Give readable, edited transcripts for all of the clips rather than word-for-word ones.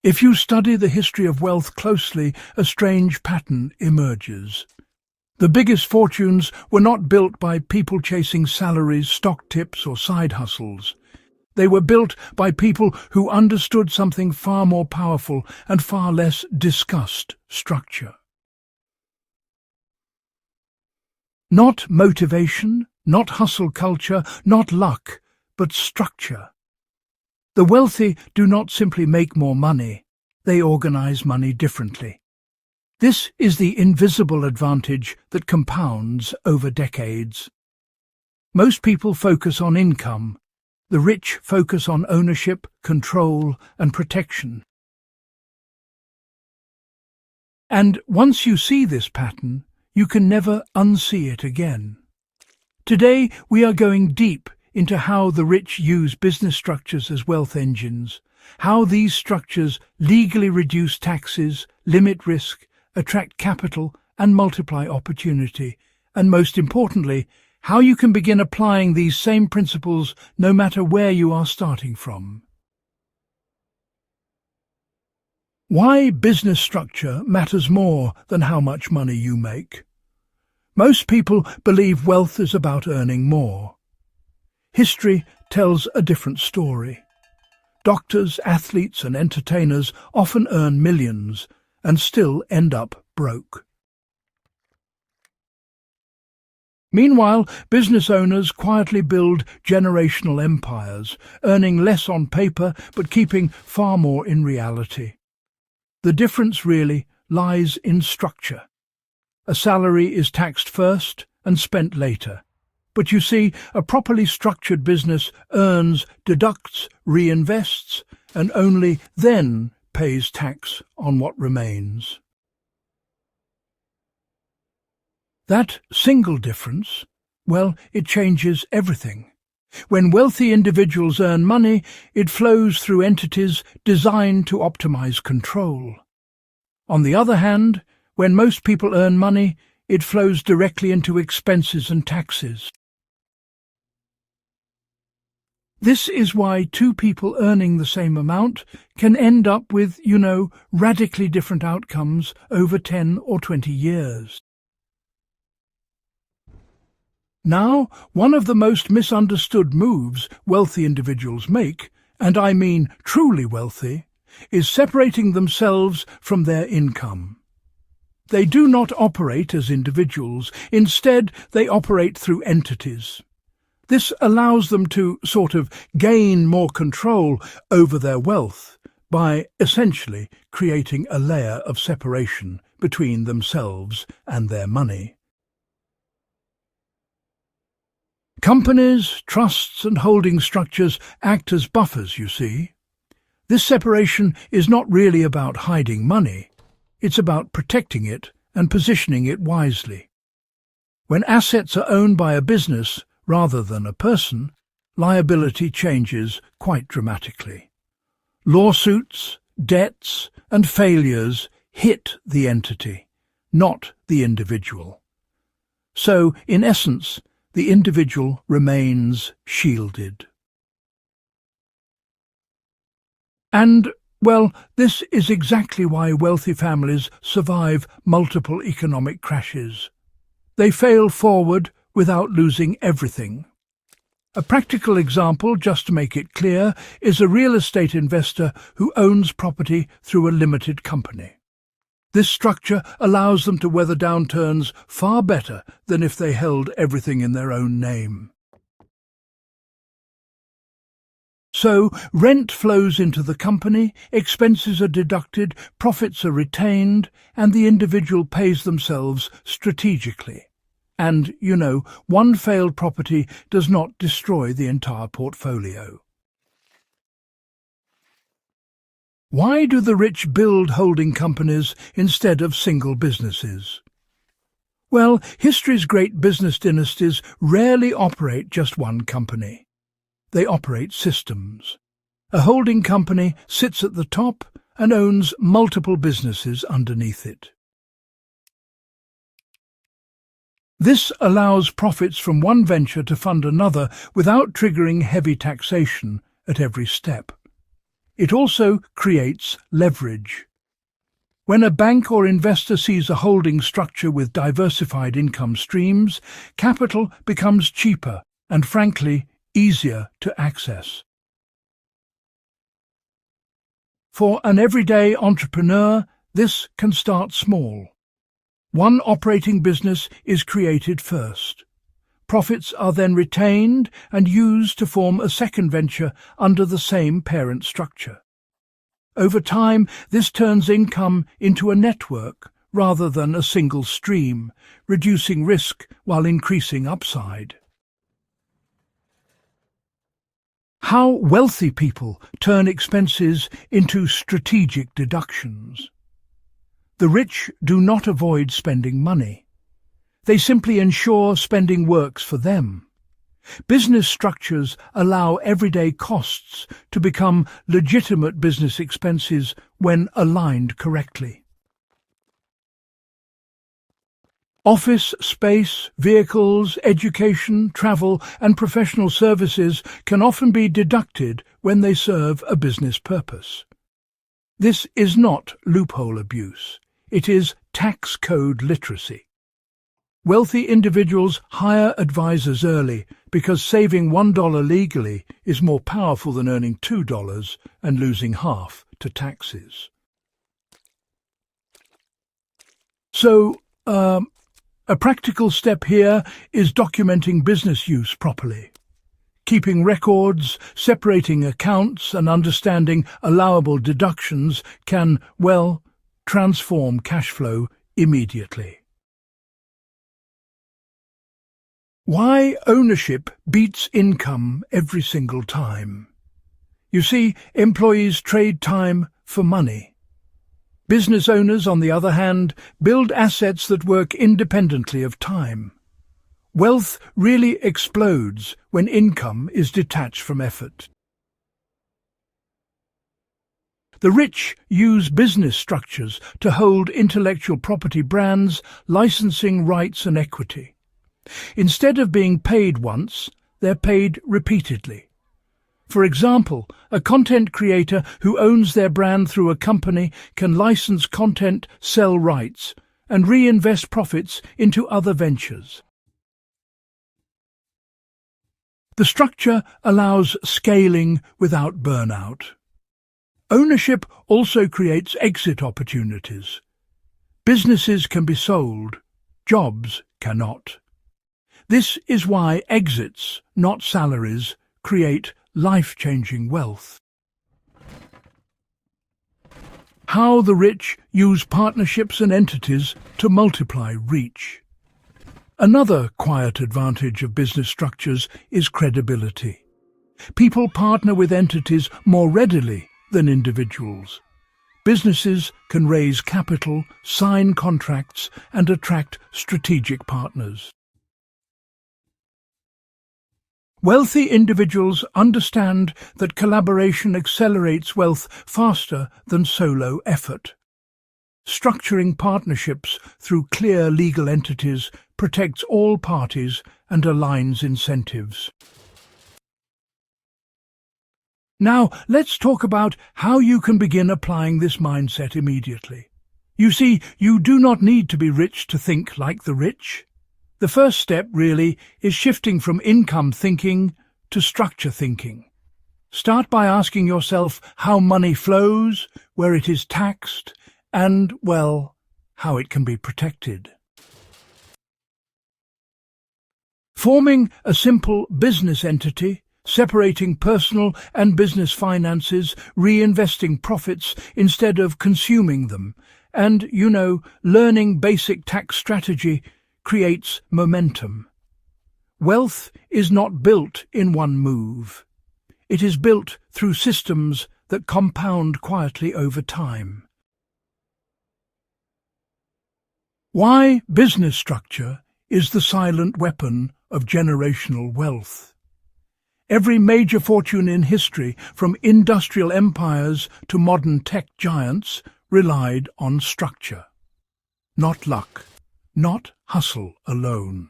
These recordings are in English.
If you study the history of wealth closely, a strange pattern emerges. The biggest fortunes were not built by people chasing salaries, stock tips, or side hustles. They were built by people who understood something far more powerful and far less discussed: structure. Not motivation, not hustle culture, not luck, but structure. The wealthy do not simply make more money, they organize money differently. This is the invisible advantage that compounds over decades. Most people focus on income. The rich focus on ownership, control, and protection. And once you see this pattern, you can never unsee it again. Today, we are going deep into how the rich use business structures as wealth engines, how these structures legally reduce taxes, limit risk, attract capital, and multiply opportunity, and most importantly, how you can begin applying these same principles no matter where you are starting from. Why business structure matters more than how much money you make. Most people believe wealth is about earning more. History tells a different story. Doctors, athletes, and entertainers often earn millions and still end up broke. Meanwhile, business owners quietly build generational empires, earning less on paper but keeping far more in reality. The difference really lies in structure. A salary is taxed first and spent later. But you see, a properly structured business earns, deducts, reinvests, and only then pays tax on what remains. That single difference, well, it changes everything. When wealthy individuals earn money, it flows through entities designed to optimize control. On the other hand, when most people earn money, it flows directly into expenses and taxes. This is why two people earning the same amount can end up with, radically different outcomes over 10 or 20 years. Now, one of the most misunderstood moves wealthy individuals make, and I mean truly wealthy, is separating themselves from their income. They do not operate as individuals. Instead, they operate through entities. This allows them to sort of gain more control over their wealth by essentially creating a layer of separation between themselves and their money. Companies, trusts, and holding structures act as buffers, you see. This separation is not really about hiding money. It's about protecting it and positioning it wisely. When assets are owned by a business rather than a person, liability changes quite dramatically. Lawsuits, debts, and failures hit the entity, not the individual. So, in essence, the individual remains shielded. And, well, this is exactly why wealthy families survive multiple economic crashes. They fail forward without losing everything. A practical example, just to make it clear, is a real estate investor who owns property through a limited company. This structure allows them to weather downturns far better than if they held everything in their own name. So, rent flows into the company, expenses are deducted, profits are retained, and the individual pays themselves strategically. And, one failed property does not destroy the entire portfolio. Why do the rich build holding companies instead of single businesses? Well, history's great business dynasties rarely operate just one company. They operate systems. A holding company sits at the top and owns multiple businesses underneath it. This allows profits from one venture to fund another without triggering heavy taxation at every step. It also creates leverage. When a bank or investor sees a holding structure with diversified income streams, capital becomes cheaper and, frankly, easier to access. For an everyday entrepreneur, this can start small. One operating business is created first. Profits are then retained and used to form a second venture under the same parent structure. Over time, this turns income into a network rather than a single stream, reducing risk while increasing upside. How wealthy people turn expenses into strategic deductions. The rich do not avoid spending money. They simply ensure spending works for them. Business structures allow everyday costs to become legitimate business expenses when aligned correctly. Office space, vehicles, education, travel, and professional services can often be deducted when they serve a business purpose. This is not loophole abuse. It is tax code literacy. Wealthy individuals hire advisors early because saving $1 legally is more powerful than earning $2 and losing half to taxes. So, a practical step here is documenting business use properly. Keeping records, separating accounts, and understanding allowable deductions can, well, transform cash flow immediately. Why ownership beats income every single time. You see, employees trade time for money. Business owners, on the other hand, build assets that work independently of time. Wealth really explodes when income is detached from effort. The rich use business structures to hold intellectual property brands, licensing rights and equity. Instead of being paid once, they're paid repeatedly. For example, a content creator who owns their brand through a company can license content, sell rights, and reinvest profits into other ventures. The structure allows scaling without burnout. Ownership also creates exit opportunities. Businesses can be sold, jobs cannot. This is why exits, not salaries, create life-changing wealth. How the rich use partnerships and entities to multiply reach. Another quiet advantage of business structures is credibility. People partner with entities more readily than individuals. Businesses can raise capital, sign contracts, and attract strategic partners. Wealthy individuals understand that collaboration accelerates wealth faster than solo effort. Structuring partnerships through clear legal entities protects all parties and aligns incentives. Now, let's talk about how you can begin applying this mindset immediately. You see, you do not need to be rich to think like the rich. The first step, really, is shifting from income thinking to structure thinking. Start by asking yourself how money flows, where it is taxed, and, well, how it can be protected. Forming a simple business entity, separating personal and business finances, reinvesting profits instead of consuming them, and, learning basic tax strategy creates momentum. Wealth is not built in one move. It is built through systems that compound quietly over time. Why business structure is the silent weapon of generational wealth. Every major fortune in history, from industrial empires to modern tech giants, relied on structure. Not luck, not hustle alone.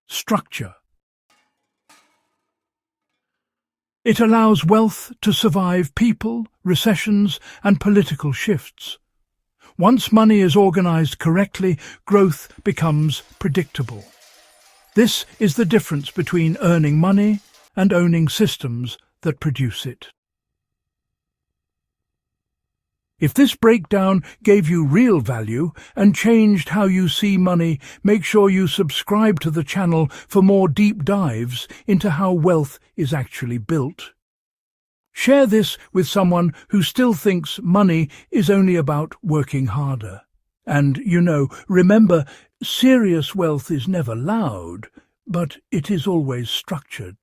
Structure. It allows wealth to survive people, recessions, and political shifts. Once money is organized correctly, growth becomes predictable. This is the difference between earning money and owning systems that produce it. If this breakdown gave you real value and changed how you see money, make sure you subscribe to the channel for more deep dives into how wealth is actually built. Share this with someone who still thinks money is only about working harder. And, remember, serious wealth is never loud, but it is always structured.